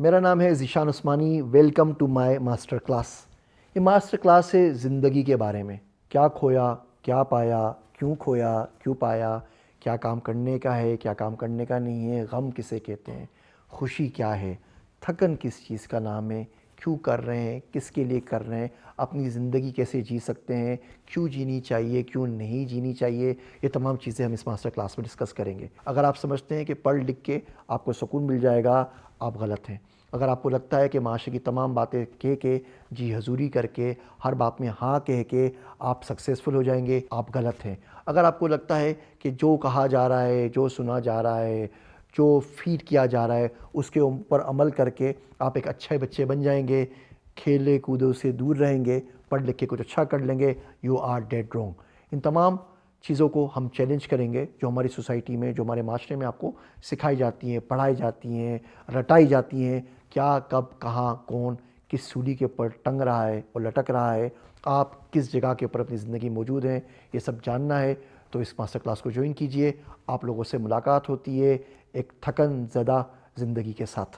میرا نام ہے Zeeshan Usmani. Welcome to my master class. یہ ماسٹر کلاس ہے زندگی کے بارے میں. کیا کھویا، کیا پایا، کیوں کھویا، کیوں پایا، کیا کام کرنے کا ہے، کیا کام کرنے کا نہیں ہے، غم کسے کہتے ہیں، خوشی کیا ہے، تھکن کس چیز کا نام ہے، کیوں کر رہے ہیں، کس کے لیے کر رہے ہیں، اپنی زندگی کیسے جی سکتے ہیں، کیوں جینی چاہیے، کیوں نہیں جینی چاہیے، یہ تمام چیزیں ہم اس ماسٹر کلاس میں ڈسکس کریں گے. اگر آپ سمجھتے ہیں کہ پڑھ لکھ کے آپ کو سکون مل جائے گا، آپ غلط ہیں. اگر آپ کو لگتا ہے کہ معاشرے کی تمام باتیں کہہ کے، جی حضوری کر کے، ہر بات میں ہاں کہہ کے آپ سکسیزفل ہو جائیں گے، آپ غلط ہیں. اگر آپ کو لگتا ہے کہ جو کہا جا رہا ہے، جو سنا جا رہا ہے، جو فیڈ کیا جا رہا ہے، اس کے اوپر عمل کر کے آپ ایک اچھے بچے بن جائیں گے، کھیلے کودوں سے دور رہیں گے، پڑھ لکھ کے کچھ اچھا کر لیں گے، یو آر ڈیڈ رونگ. ان تمام چیزوں کو ہم چیلنج کریں گے جو ہماری سوسائٹی میں، جو ہمارے معاشرے میں آپ کو سکھائی جاتی ہیں، پڑھائی جاتی ہیں، رٹائی جاتی ہیں. کیا، کب، کہاں، کون کس سولی کے اوپر ٹنگ رہا ہے اور لٹک رہا ہے، آپ کس جگہ کے اوپر اپنی زندگی موجود ہیں، یہ سب جاننا ہے تو اس ماسٹر کلاس کو جوائن کیجئے. آپ لوگوں سے ملاقات ہوتی ہے ایک تھکن زدہ زندگی کے ساتھ.